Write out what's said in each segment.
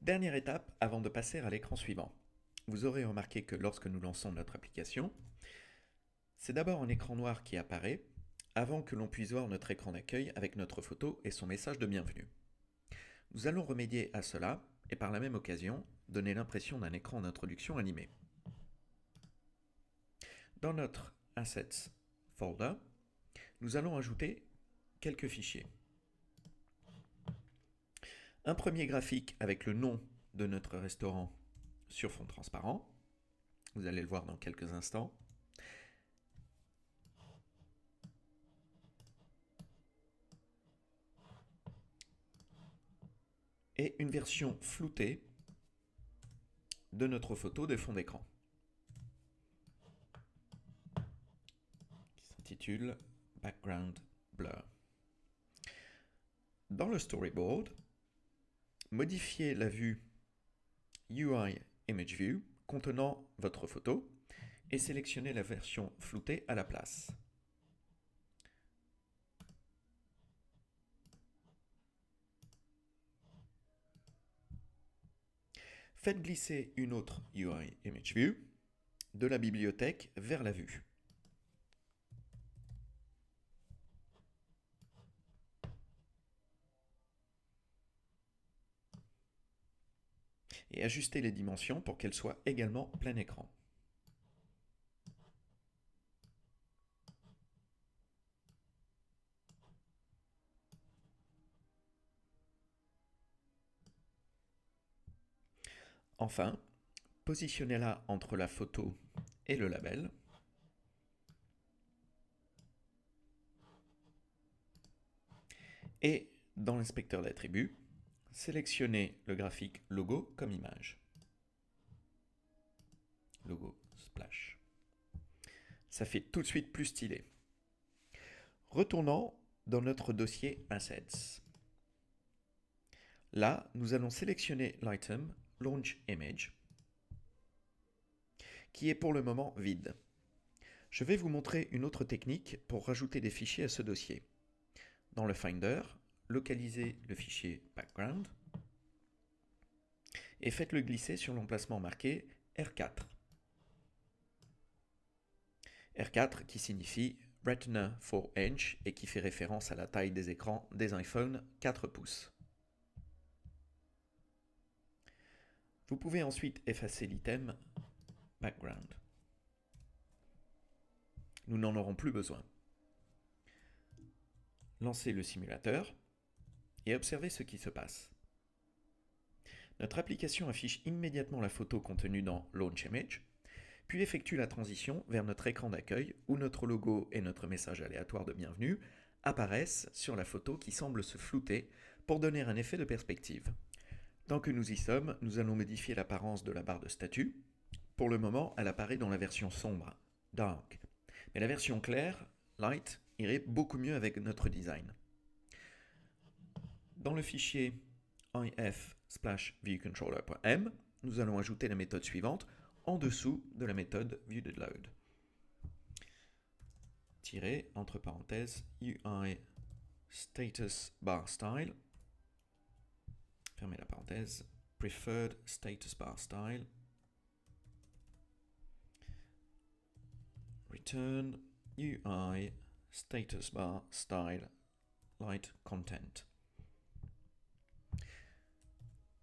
Dernière étape avant de passer à l'écran suivant. Vous aurez remarqué que lorsque nous lançons notre application, c'est d'abord un écran noir qui apparaît avant que l'on puisse voir notre écran d'accueil avec notre photo et son message de bienvenue. Nous allons remédier à cela et par la même occasion donner l'impression d'un écran d'introduction animé. Dans notre Assets folder, nous allons ajouter quelques fichiers. Un premier graphique avec le nom de notre restaurant sur fond transparent. Vous allez le voir dans quelques instants. Et une version floutée de notre photo de fond d'écran qui s'intitule Background Blur. Dans le storyboard, modifiez la vue UI Image View contenant votre photo et sélectionnez la version floutée à la place. Faites glisser une autre UI Image View de la bibliothèque vers la vue. Et ajustez les dimensions pour qu'elles soient également plein écran. Enfin, positionnez-la entre la photo et le label. Et dans l'inspecteur d'attributs, sélectionnez le graphique logo comme image. Logo splash. Ça fait tout de suite plus stylé. Retournons dans notre dossier Assets. Là, nous allons sélectionner l'item Launch Image, qui est pour le moment vide. Je vais vous montrer une autre technique pour rajouter des fichiers à ce dossier. Dans le Finder, localisez le fichier Background et faites-le glisser sur l'emplacement marqué R4. R4 qui signifie Retina 4 inch et qui fait référence à la taille des écrans des iPhones 4 pouces. Vous pouvez ensuite effacer l'item Background. Nous n'en aurons plus besoin. Lancez le simulateur et observez ce qui se passe. Notre application affiche immédiatement la photo contenue dans Launch Image, puis effectue la transition vers notre écran d'accueil où notre logo et notre message aléatoire de bienvenue apparaissent sur la photo qui semble se flouter pour donner un effet de perspective. Tant que nous y sommes, nous allons modifier l'apparence de la barre de statut. Pour le moment, elle apparaît dans la version sombre, Dark. Mais la version claire, Light, irait beaucoup mieux avec notre design. Dans le fichier if/viewcontroller.m, nous allons ajouter la méthode suivante en dessous de la méthode viewDidLoad. Tirer, entre parenthèses, UI status bar style, fermez la parenthèse, preferred status bar style, return UI status bar style light content.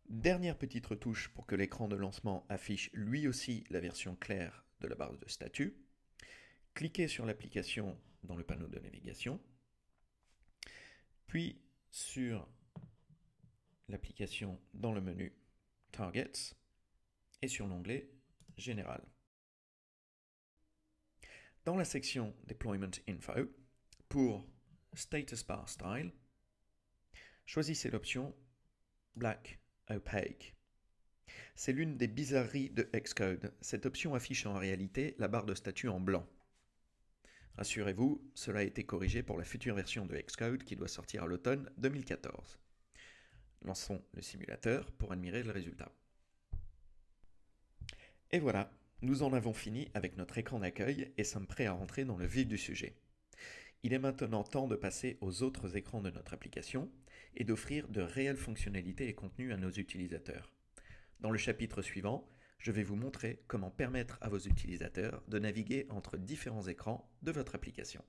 Dernière petite retouche pour que l'écran de lancement affiche lui aussi la version claire de la barre de statut. Cliquez sur l'application dans le panneau de navigation, puis sur l'application dans le menu Targets et sur l'onglet Général. Dans la section Deployment Info, pour Status Bar Style, choisissez l'option Black Opaque. C'est l'une des bizarreries de Xcode. Cette option affiche en réalité la barre de statut en blanc. Rassurez-vous, cela a été corrigé pour la future version de Xcode qui doit sortir à l'automne 2014. Lançons le simulateur pour admirer le résultat. Et voilà, nous en avons fini avec notre écran d'accueil et sommes prêts à rentrer dans le vif du sujet. Il est maintenant temps de passer aux autres écrans de notre application et d'offrir de réelles fonctionnalités et contenus à nos utilisateurs. Dans le chapitre suivant, je vais vous montrer comment permettre à vos utilisateurs de naviguer entre différents écrans de votre application.